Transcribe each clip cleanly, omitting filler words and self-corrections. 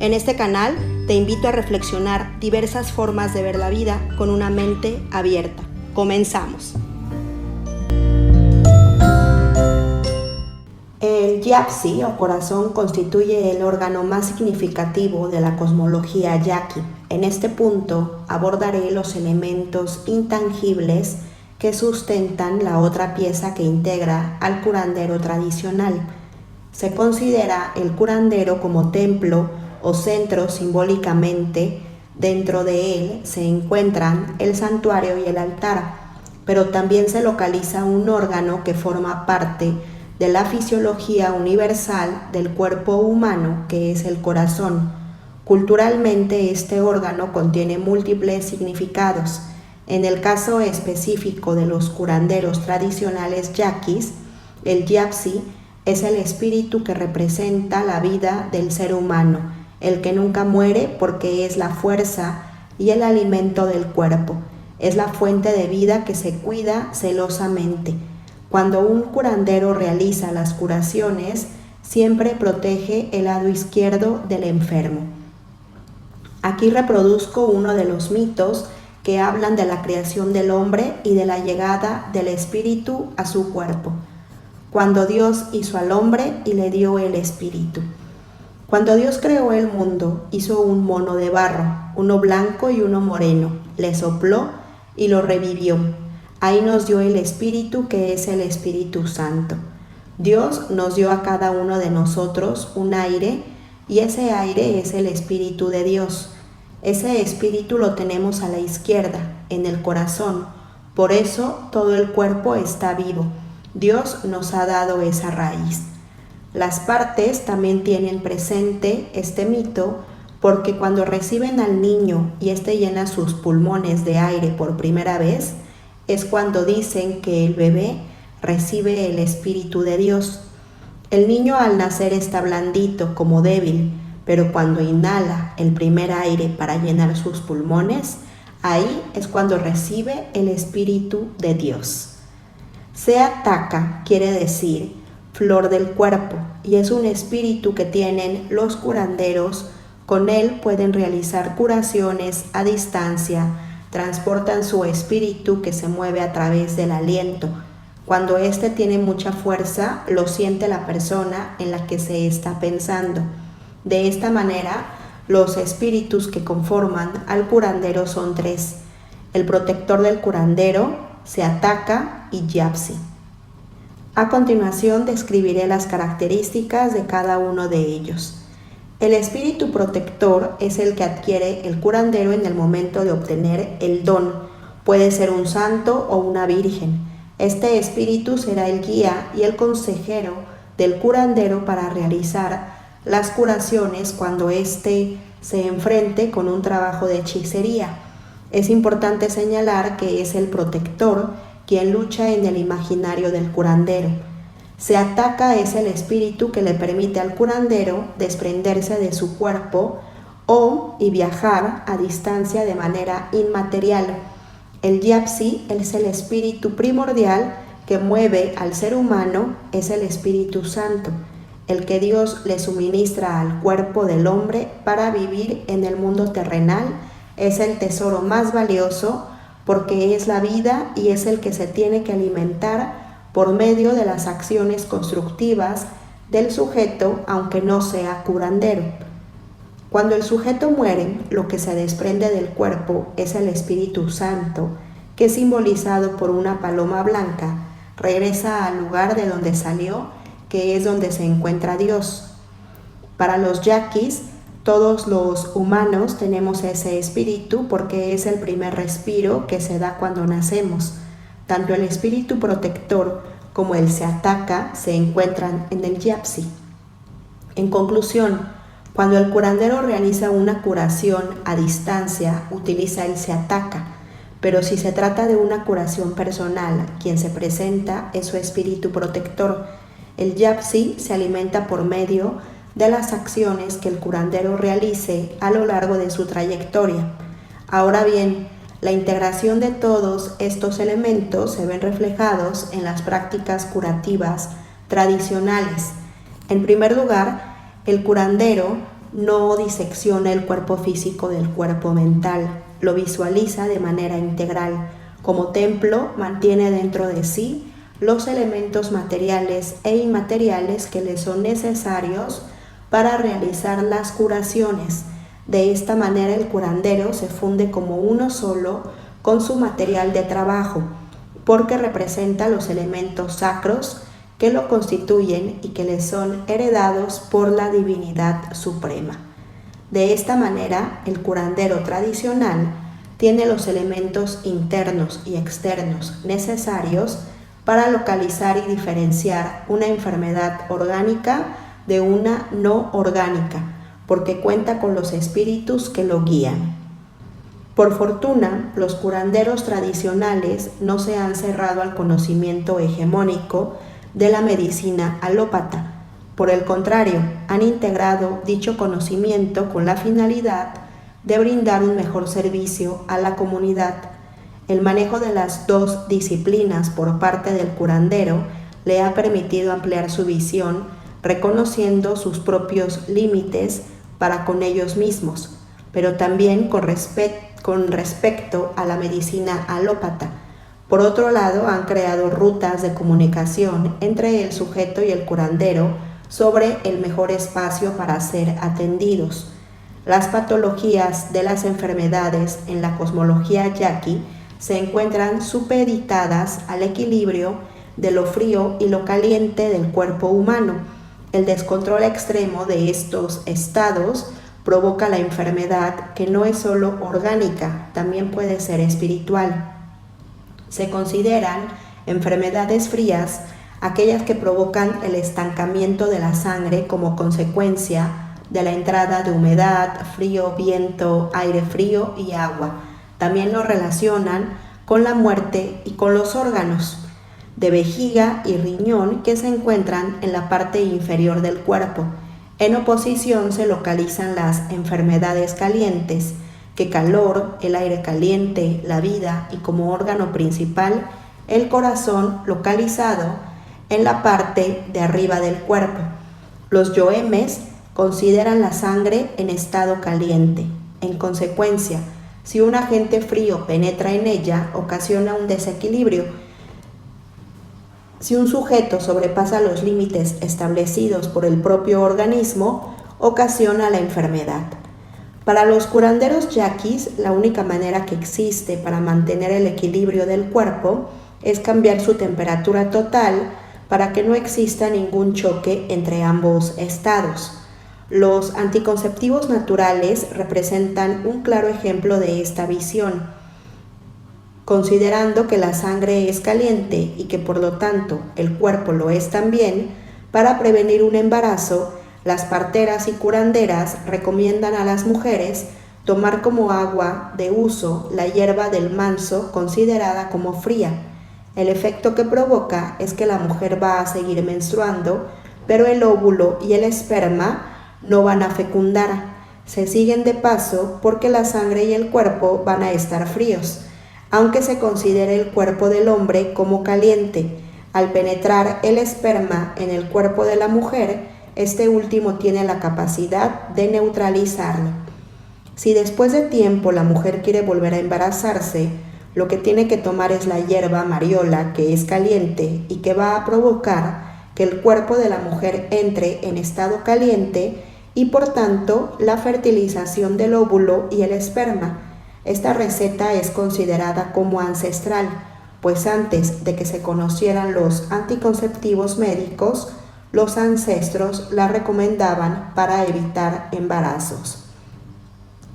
En este canal te invito a reflexionar diversas formas de ver la vida con una mente abierta. Comenzamos. El Yapsi o corazón constituye el órgano más significativo de la cosmología yaqui. En este punto abordaré los elementos intangibles que sustentan la otra pieza que integra al curandero tradicional. Se considera el curandero como templo o centro simbólicamente. Dentro de él se encuentran el santuario y el altar, pero también se localiza un órgano que forma parte de la fisiología universal del cuerpo humano, que es el corazón. Culturalmente, este órgano contiene múltiples significados. En el caso específico de los curanderos tradicionales yaquis, el Yapsi es el espíritu que representa la vida del ser humano, el que nunca muere porque es la fuerza y el alimento del cuerpo. Es la fuente de vida que se cuida celosamente. Cuando un curandero realiza las curaciones, siempre protege el lado izquierdo del enfermo. Aquí reproduzco uno de los mitos que hablan de la creación del hombre y de la llegada del espíritu a su cuerpo. Cuando Dios hizo al hombre y le dio el espíritu. Cuando Dios creó el mundo, hizo un mono de barro, uno blanco y uno moreno, le sopló y lo revivió. Ahí nos dio el Espíritu, que es el Espíritu Santo. Dios nos dio a cada uno de nosotros un aire, y ese aire es el Espíritu de Dios. Ese Espíritu lo tenemos a la izquierda, en el corazón. Por eso todo el cuerpo está vivo. Dios nos ha dado esa raíz. Las partes también tienen presente este mito, porque cuando reciben al niño y éste llena sus pulmones de aire por primera vez, es cuando dicen que el bebé recibe el Espíritu de Dios. El niño al nacer está blandito, como débil, pero cuando inhala el primer aire para llenar sus pulmones, ahí es cuando recibe el Espíritu de Dios. Seataka quiere decir flor del cuerpo, y es un espíritu que tienen los curanderos. Con él pueden realizar curaciones a distancia. Transportan su espíritu que se mueve a través del aliento. Cuando éste tiene mucha fuerza, lo siente la persona en la que se está pensando. De esta manera, los espíritus que conforman al curandero son tres: el protector del curandero, Seataka y Yapsi. A continuación describiré las características de cada uno de ellos. El espíritu protector es el que adquiere el curandero en el momento de obtener el don. Puede ser un santo o una virgen. Este espíritu será el guía y el consejero del curandero para realizar las curaciones cuando éste se enfrente con un trabajo de hechicería. Es importante señalar que es el protector quien lucha en el imaginario del curandero. Seataka es el espíritu que le permite al curandero desprenderse de su cuerpo y viajar a distancia de manera inmaterial. El Yapsi es el espíritu primordial que mueve al ser humano, es el Espíritu Santo, el que Dios le suministra al cuerpo del hombre para vivir en el mundo terrenal. Es el tesoro más valioso porque es la vida y es el que se tiene que alimentar por medio de las acciones constructivas del sujeto, aunque no sea curandero. Cuando el sujeto muere, lo que se desprende del cuerpo es el Espíritu Santo, que simbolizado por una paloma blanca, regresa al lugar de donde salió, que es donde se encuentra Dios. Para los yaquis, todos los humanos tenemos ese espíritu porque es el primer respiro que se da cuando nacemos. Tanto el espíritu protector como el Seataka se encuentran en el Yapsi. En conclusión, cuando el curandero realiza una curación a distancia, utiliza el Seataka, pero si se trata de una curación personal, quien se presenta es su espíritu protector. El Yapsi se alimenta por medio de las acciones que el curandero realice a lo largo de su trayectoria. Ahora bien, la integración de todos estos elementos se ven reflejados en las prácticas curativas tradicionales. En primer lugar, el curandero no disecciona el cuerpo físico del cuerpo mental, lo visualiza de manera integral. Como templo, mantiene dentro de sí los elementos materiales e inmateriales que le son necesarios para realizar las curaciones. De esta manera el curandero se funde como uno solo con su material de trabajo, porque representa los elementos sacros que lo constituyen y que le son heredados por la divinidad suprema. De esta manera, el curandero tradicional tiene los elementos internos y externos necesarios para localizar y diferenciar una enfermedad orgánica de una no orgánica, porque cuenta con los espíritus que lo guían. Por fortuna, los curanderos tradicionales no se han cerrado al conocimiento hegemónico de la medicina alópata. Por el contrario, han integrado dicho conocimiento con la finalidad de brindar un mejor servicio a la comunidad. El manejo de las dos disciplinas por parte del curandero le ha permitido ampliar su visión, reconociendo sus propios límites para con ellos mismos, pero también con respecto a la medicina alópata. Por otro lado, han creado rutas de comunicación entre el sujeto y el curandero sobre el mejor espacio para ser atendidos. Las patologías de las enfermedades en la cosmología yaqui se encuentran supeditadas al equilibrio de lo frío y lo caliente del cuerpo humano. El descontrol extremo de estos estados provoca la enfermedad, que no es solo orgánica, también puede ser espiritual. Se consideran enfermedades frías aquellas que provocan el estancamiento de la sangre como consecuencia de la entrada de humedad, frío, viento, aire frío y agua. También lo relacionan con la muerte y con los órganos de vejiga y riñón que se encuentran en la parte inferior del cuerpo. En oposición se localizan las enfermedades calientes, que calor, el aire caliente, la vida y como órgano principal, el corazón localizado en la parte de arriba del cuerpo. Los yoemes consideran la sangre en estado caliente. En consecuencia, si un agente frío penetra en ella, ocasiona un desequilibrio. Si un sujeto sobrepasa los límites establecidos por el propio organismo, ocasiona la enfermedad. Para los curanderos yaquis, la única manera que existe para mantener el equilibrio del cuerpo es cambiar su temperatura total para que no exista ningún choque entre ambos estados. Los anticonceptivos naturales representan un claro ejemplo de esta visión. Considerando que la sangre es caliente y que por lo tanto el cuerpo lo es también, para prevenir un embarazo, las parteras y curanderas recomiendan a las mujeres tomar como agua de uso la hierba del manso, considerada como fría. El efecto que provoca es que la mujer va a seguir menstruando, pero el óvulo y el esperma no van a fecundar. Se siguen de paso porque la sangre y el cuerpo van a estar fríos. Aunque se considere el cuerpo del hombre como caliente, al penetrar el esperma en el cuerpo de la mujer, este último tiene la capacidad de neutralizarlo. Si después de tiempo la mujer quiere volver a embarazarse, lo que tiene que tomar es la hierba mariola, que es caliente y que va a provocar que el cuerpo de la mujer entre en estado caliente y por tanto la fertilización del óvulo y el esperma. Esta receta es considerada como ancestral, pues antes de que se conocieran los anticonceptivos médicos, los ancestros la recomendaban para evitar embarazos.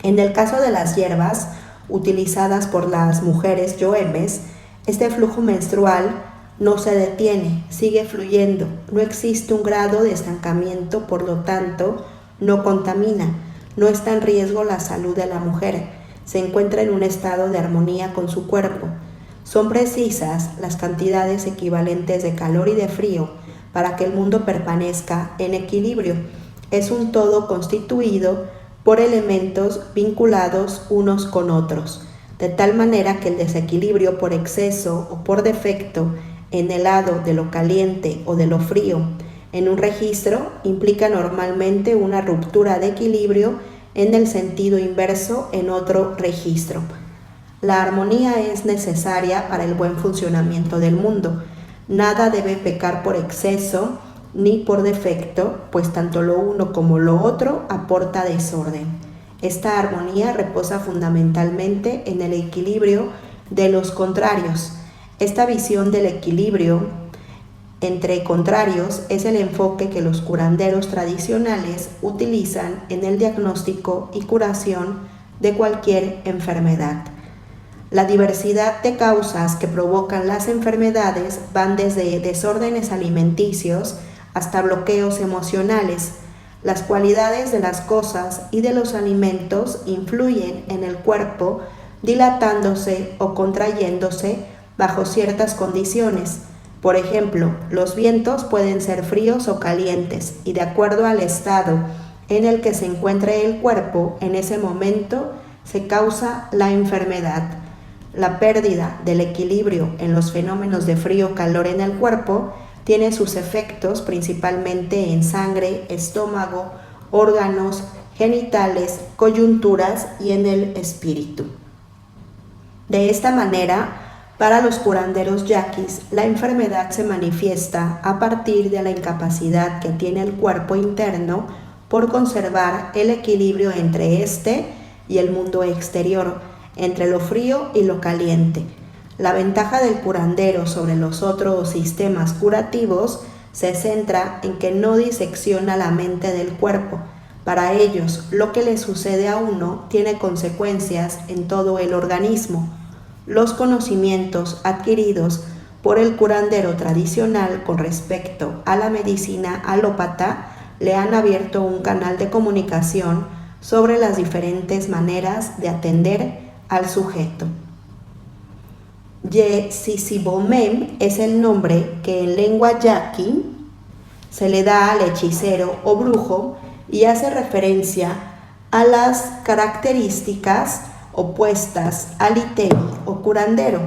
En el caso de las hierbas utilizadas por las mujeres yoemes, este flujo menstrual no se detiene, sigue fluyendo, no existe un grado de estancamiento, por lo tanto, no contamina, no está en riesgo la salud de la mujer, se encuentra en un estado de armonía con su cuerpo. Son precisas las cantidades equivalentes de calor y de frío para que el mundo permanezca en equilibrio. Es un todo constituido por elementos vinculados unos con otros, de tal manera que el desequilibrio por exceso o por defecto en el lado de lo caliente o de lo frío en un registro implica normalmente una ruptura de equilibrio en el sentido inverso en otro registro. La armonía es necesaria para el buen funcionamiento del mundo. Nada debe pecar por exceso ni por defecto, pues tanto lo uno como lo otro aporta desorden. Esta armonía reposa fundamentalmente en el equilibrio de los contrarios. Esta visión del equilibrio entre contrarios es el enfoque que los curanderos tradicionales utilizan en el diagnóstico y curación de cualquier enfermedad. La diversidad de causas que provocan las enfermedades van desde desórdenes alimenticios hasta bloqueos emocionales. Las cualidades de las cosas y de los alimentos influyen en el cuerpo, dilatándose o contrayéndose bajo ciertas condiciones. Por ejemplo, los vientos pueden ser fríos o calientes y de acuerdo al estado en el que se encuentre el cuerpo, en ese momento se causa la enfermedad. La pérdida del equilibrio en los fenómenos de frío-calor en el cuerpo tiene sus efectos principalmente en sangre, estómago, órganos, genitales, coyunturas y en el espíritu. De esta manera, para los curanderos yaquis, la enfermedad se manifiesta a partir de la incapacidad que tiene el cuerpo interno por conservar el equilibrio entre este y el mundo exterior, entre lo frío y lo caliente. La ventaja del curandero sobre los otros sistemas curativos se centra en que no disecciona la mente del cuerpo. Para ellos, lo que le sucede a uno tiene consecuencias en todo el organismo. Los conocimientos adquiridos por el curandero tradicional con respecto a la medicina alópata le han abierto un canal de comunicación sobre las diferentes maneras de atender al sujeto. Ye-si-si-bo-mem es el nombre que en lengua yaqui se le da al hechicero o brujo y hace referencia a las características opuestas al itevi o curandero.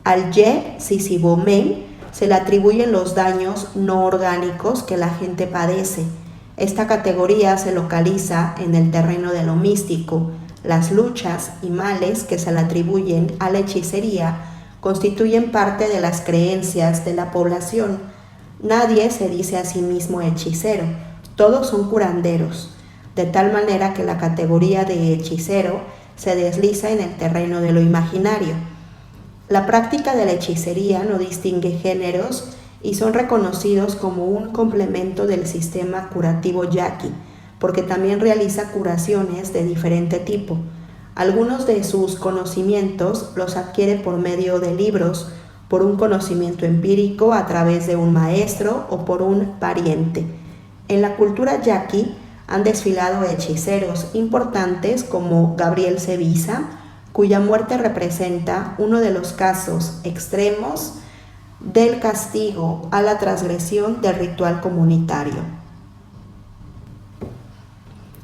Al Ye-si-si-bo-mem se le atribuyen los daños no orgánicos que la gente padece. Esta categoría se localiza en el terreno de lo místico. Las luchas y males que se le atribuyen a la hechicería constituyen parte de las creencias de la población. Nadie se dice a sí mismo hechicero, todos son curanderos, de tal manera que la categoría de hechicero se desliza en el terreno de lo imaginario. La práctica de la hechicería no distingue géneros y son reconocidos como un complemento del sistema curativo yaqui, porque también realiza curaciones de diferente tipo. Algunos de sus conocimientos los adquiere por medio de libros, por un conocimiento empírico a través de un maestro o por un pariente. En la cultura yaqui han desfilado hechiceros importantes como Gabriel Cevisa, cuya muerte representa uno de los casos extremos del castigo a la transgresión del ritual comunitario.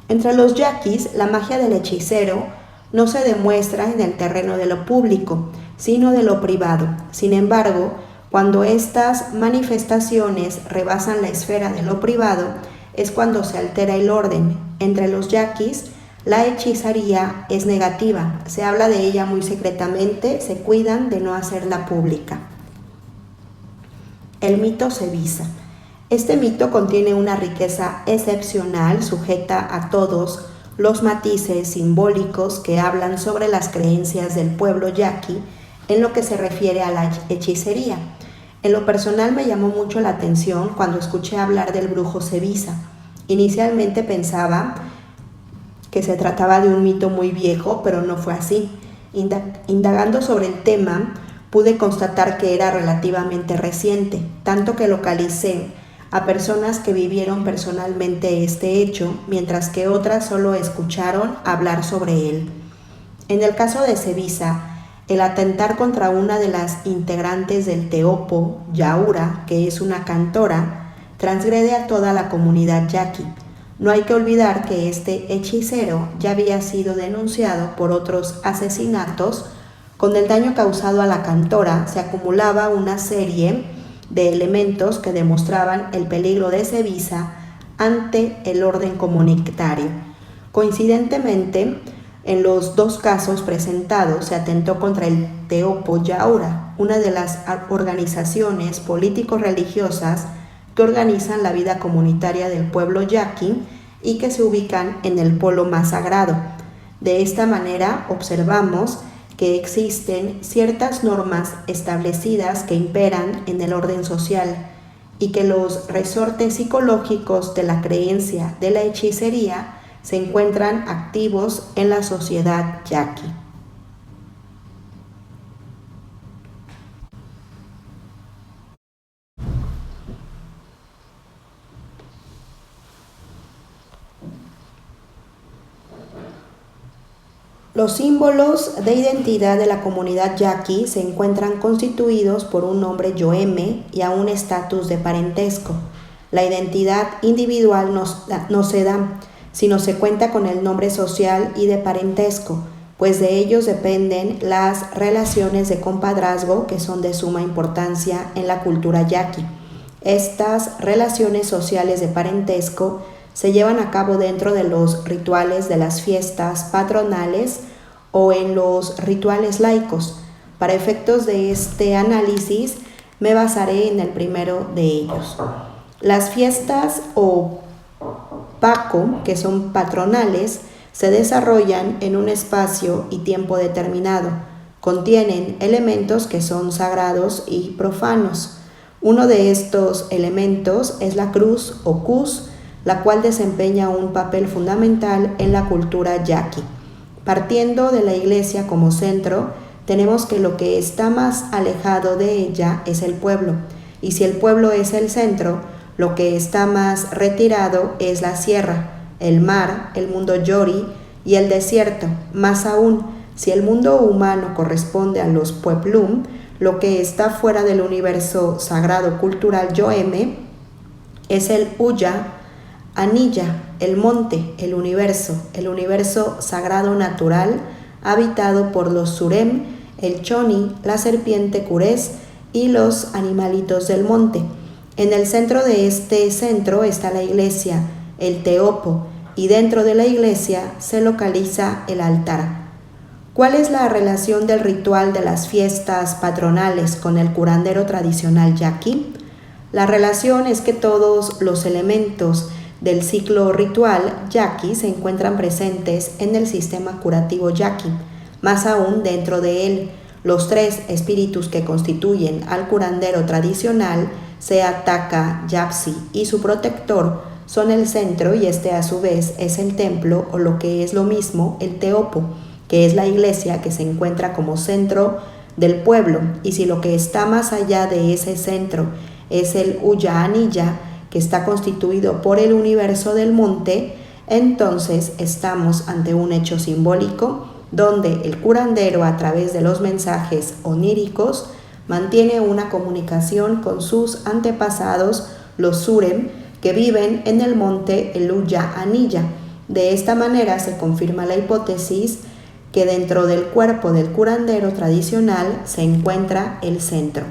Entre los yaquis, la magia del hechicero no se demuestra en el terreno de lo público, sino de lo privado. Sin embargo, cuando estas manifestaciones rebasan la esfera de lo privado, es cuando se altera el orden. Entre los yaquis, la hechicería es negativa, se habla de ella muy secretamente, se cuidan de no hacerla pública. El mito Cevisa. Este mito contiene una riqueza excepcional sujeta a todos los matices simbólicos que hablan sobre las creencias del pueblo yaqui en lo que se refiere a la hechicería. En lo personal me llamó mucho la atención cuando escuché hablar del brujo Cevisa. Inicialmente pensaba que se trataba de un mito muy viejo, pero no fue así. Indagando sobre el tema, pude constatar que era relativamente reciente, tanto que localicé a personas que vivieron personalmente este hecho, mientras que otras solo escucharon hablar sobre él. En el caso de Cevisa, el atentar contra una de las integrantes del Teopo, Yaura, que es una cantora, transgrede a toda la comunidad yaqui. No hay que olvidar que este hechicero ya había sido denunciado por otros asesinatos. Con el daño causado a la cantora se acumulaba una serie de elementos que demostraban el peligro de Cevisa ante el orden comunitario. Coincidentemente, en los dos casos presentados se atentó contra el Teopo Yaura, una de las organizaciones político-religiosas que organizan la vida comunitaria del pueblo yaqui y que se ubican en el polo más sagrado. De esta manera observamos que existen ciertas normas establecidas que imperan en el orden social y que los resortes psicológicos de la creencia de la hechicería se encuentran activos en la sociedad yaqui. Los símbolos de identidad de la comunidad yaqui se encuentran constituidos por un nombre yoeme y a un estatus de parentesco. La identidad individual no se da, sino se cuenta con el nombre social y de parentesco, pues de ellos dependen las relaciones de compadrazgo que son de suma importancia en la cultura yaqui. Estas relaciones sociales de parentesco se llevan a cabo dentro de los rituales de las fiestas patronales o en los rituales laicos. Para efectos de este análisis me basaré en el primero de ellos. Las fiestas o Paco, que son patronales, se desarrollan en un espacio y tiempo determinado. Contienen elementos que son sagrados y profanos. Uno de estos elementos es la cruz o cus, la cual desempeña un papel fundamental en la cultura yaqui. Partiendo de la iglesia como centro, tenemos que lo que está más alejado de ella es el pueblo, y si el pueblo es el centro, lo que está más retirado es la sierra, el mar, el mundo yori y el desierto. Más aún, si el mundo humano corresponde a los pueblum, lo que está fuera del universo sagrado cultural yoeme es el Uya, Anilla, el monte, el universo sagrado natural, habitado por los Surem, el Choni, la serpiente Curés y los animalitos del monte. En el centro de este centro está la iglesia, el Teopo, y dentro de la iglesia se localiza el altar. ¿Cuál es la relación del ritual de las fiestas patronales con el curandero tradicional yaqui? La relación es que todos los elementos del ciclo ritual yaqui se encuentran presentes en el sistema curativo yaqui. Más aún, dentro de él, los tres espíritus que constituyen al curandero tradicional, sea Taka, Yapsi y su protector, son el centro y este a su vez es el templo o lo que es lo mismo el Teopo, que es la iglesia que se encuentra como centro del pueblo, y si lo que está más allá de ese centro es el Uya Anilla, que está constituido por el universo del monte, entonces estamos ante un hecho simbólico donde el curandero, a través de los mensajes oníricos, mantiene una comunicación con sus antepasados, los Surem, que viven en el monte el Uya Anilla. De esta manera se confirma la hipótesis que dentro del cuerpo del curandero tradicional se encuentra el centro.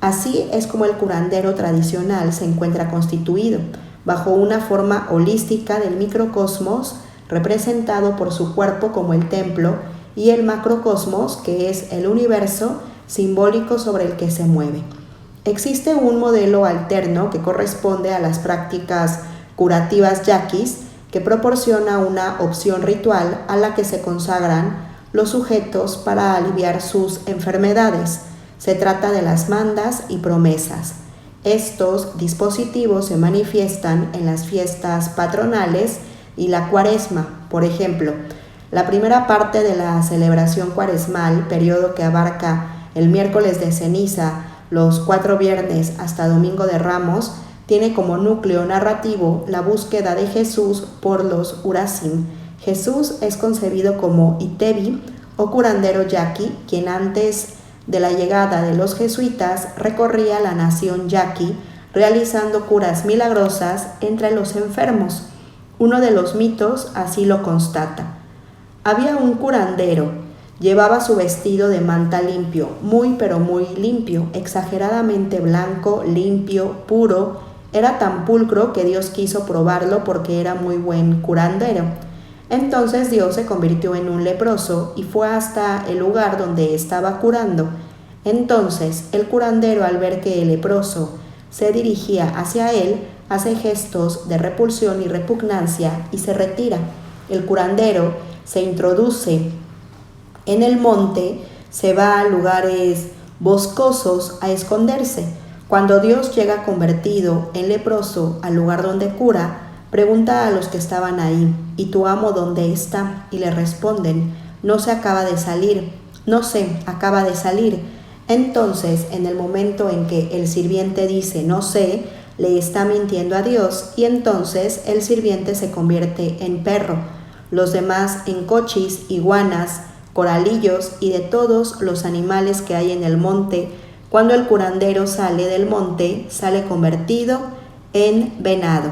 Así es como el curandero tradicional se encuentra constituido, bajo una forma holística del microcosmos, representado por su cuerpo como el templo, y el macrocosmos, que es el universo simbólico sobre el que se mueve. Existe un modelo alterno que corresponde a las prácticas curativas yaquis, que proporciona una opción ritual a la que se consagran los sujetos para aliviar sus enfermedades. Se trata de las mandas y promesas. Estos dispositivos se manifiestan en las fiestas patronales y la cuaresma. Por ejemplo, la primera parte de la celebración cuaresmal, periodo que abarca el miércoles de ceniza, los 4 viernes hasta domingo de Ramos, tiene como núcleo narrativo la búsqueda de Jesús por los Urasim. Jesús es concebido como Itebi o curandero yaqui, quien antes de la llegada de los jesuitas recorría la nación yaqui realizando curas milagrosas entre los enfermos. Uno de los mitos así lo constata. Había un curandero Llevaba su vestido de manta limpio, muy pero muy limpio, exageradamente blanco, limpio, puro. Era tan pulcro que Dios quiso probarlo porque era muy buen curandero. Entonces Dios se convirtió en un leproso y fue hasta el lugar donde estaba curando. Entonces el curandero, al ver que el leproso se dirigía hacia él, hace gestos de repulsión y repugnancia y se retira. El curandero se introduce en el monte, se va a lugares boscosos a esconderse. Cuando Dios llega convertido en leproso al lugar donde cura, pregunta a los que estaban ahí: ¿y tu amo dónde está? Y le responden: no se acaba de salir. No sé, acaba de salir. Entonces, en el momento en que el sirviente dice no sé, le está mintiendo a Dios, y entonces el sirviente se convierte en perro, los demás en cochis, iguanas, coralillos y de todos los animales que hay en el monte. Cuando el curandero sale del monte, sale convertido en venado.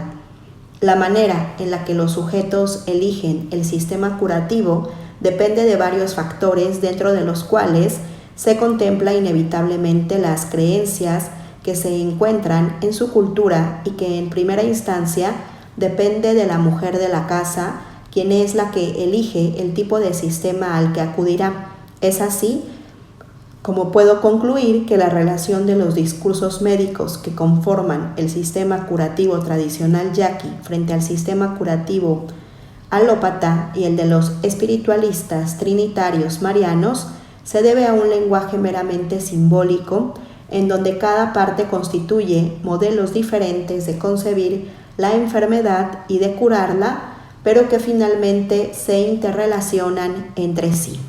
La manera en la que los sujetos eligen el sistema curativo depende de varios factores, dentro de los cuales se contempla inevitablemente las creencias que se encuentran en su cultura y que en primera instancia depende de la mujer de la casa, quien es la que elige el tipo de sistema al que acudirá. Es así como puedo concluir que la relación de los discursos médicos que conforman el sistema curativo tradicional yaqui frente al sistema curativo alópata y el de los espiritualistas trinitarios marianos se debe a un lenguaje meramente simbólico, en donde cada parte constituye modelos diferentes de concebir la enfermedad y de curarla, pero que finalmente se interrelacionan entre sí.